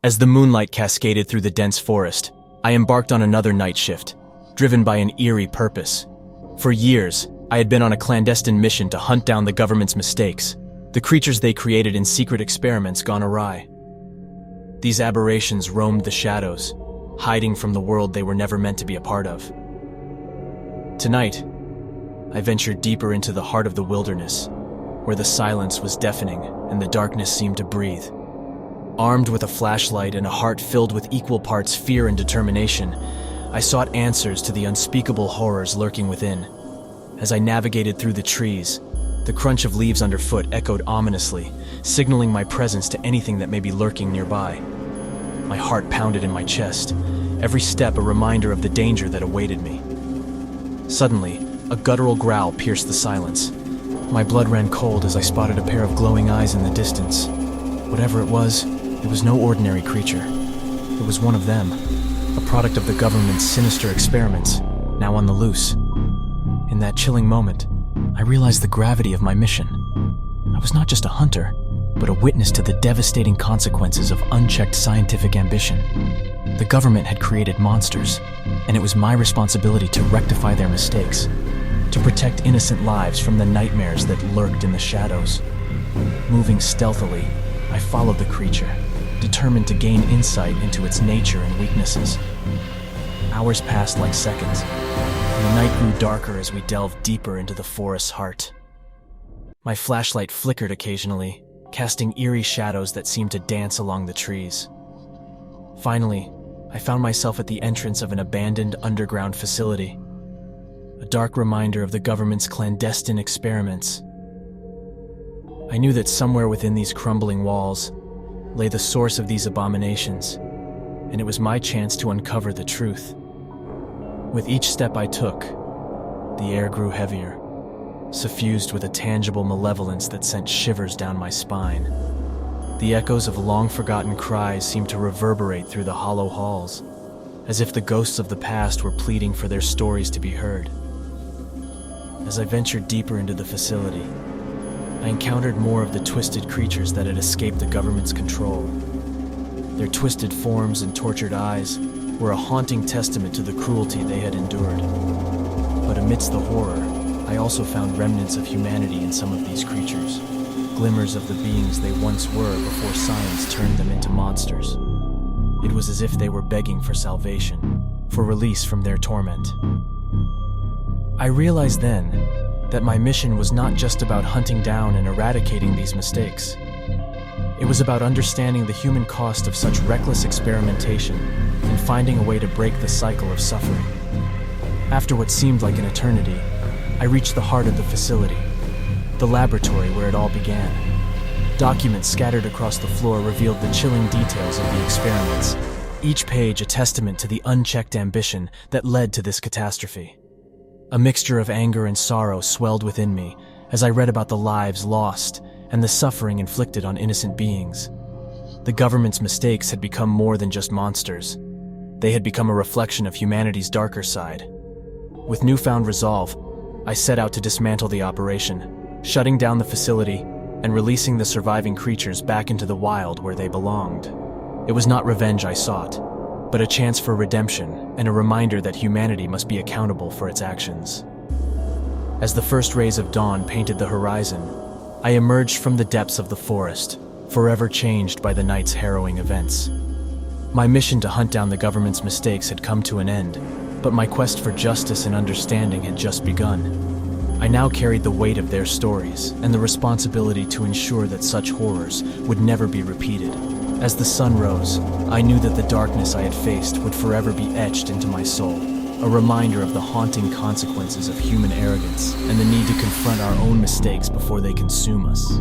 As the moonlight cascaded through the dense forest, I embarked on another night shift, driven by an eerie purpose. For years, I had been on a clandestine mission to hunt down the government's mistakes, the creatures they created in secret experiments gone awry. These aberrations roamed the shadows, hiding from the world they were never meant to be a part of. Tonight, I ventured deeper into the heart of the wilderness, where the silence was deafening and the darkness seemed to breathe. Armed with a flashlight and a heart filled with equal parts fear and determination, I sought answers to the unspeakable horrors lurking within. As I navigated through the trees, the crunch of leaves underfoot echoed ominously, signaling my presence to anything that may be lurking nearby. My heart pounded in my chest, every step a reminder of the danger that awaited me. Suddenly, a guttural growl pierced the silence. My blood ran cold as I spotted a pair of glowing eyes in the distance. Whatever it was no ordinary creature. It was one of them, a product of the government's sinister experiments, now on the loose. In that chilling moment, I realized the gravity of my mission. I was not just a hunter, but a witness to the devastating consequences of unchecked scientific ambition. The government had created monsters, and it was my responsibility to rectify their mistakes, to protect innocent lives from the nightmares that lurked in the shadows. Moving stealthily, I followed the creature, determined to gain insight into its nature and weaknesses. Hours passed like seconds, and the night grew darker as we delved deeper into the forest's heart. My flashlight flickered occasionally, casting eerie shadows that seemed to dance along the trees. Finally, I found myself at the entrance of an abandoned underground facility, a dark reminder of the government's clandestine experiments. I knew that somewhere within these crumbling walls lay the source of these abominations, and it was my chance to uncover the truth. With each step I took, the air grew heavier, suffused with a tangible malevolence that sent shivers down my spine. The echoes of long-forgotten cries seemed to reverberate through the hollow halls, as if the ghosts of the past were pleading for their stories to be heard. As I ventured deeper into the facility, I encountered more of the twisted creatures that had escaped the government's control. Their twisted forms and tortured eyes were a haunting testament to the cruelty they had endured. But amidst the horror, I also found remnants of humanity in some of these creatures, glimmers of the beings they once were before science turned them into monsters. It was as if they were begging for salvation, for release from their torment. I realized then that my mission was not just about hunting down and eradicating these mistakes. It was about understanding the human cost of such reckless experimentation and finding a way to break the cycle of suffering. After what seemed like an eternity, I reached the heart of the facility, the laboratory where it all began. Documents scattered across the floor revealed the chilling details of the experiments, each page a testament to the unchecked ambition that led to this catastrophe. A mixture of anger and sorrow swelled within me as I read about the lives lost and the suffering inflicted on innocent beings. The government's mistakes had become more than just monsters. They had become a reflection of humanity's darker side. With newfound resolve, I set out to dismantle the operation, shutting down the facility and releasing the surviving creatures back into the wild where they belonged. It was not revenge I sought, but a chance for redemption and a reminder that humanity must be accountable for its actions. As the first rays of dawn painted the horizon, I emerged from the depths of the forest, forever changed by the night's harrowing events. My mission to hunt down the government's mistakes had come to an end, but my quest for justice and understanding had just begun. I now carried the weight of their stories and the responsibility to ensure that such horrors would never be repeated. As the sun rose, I knew that the darkness I had faced would forever be etched into my soul, a reminder of the haunting consequences of human arrogance and the need to confront our own mistakes before they consume us.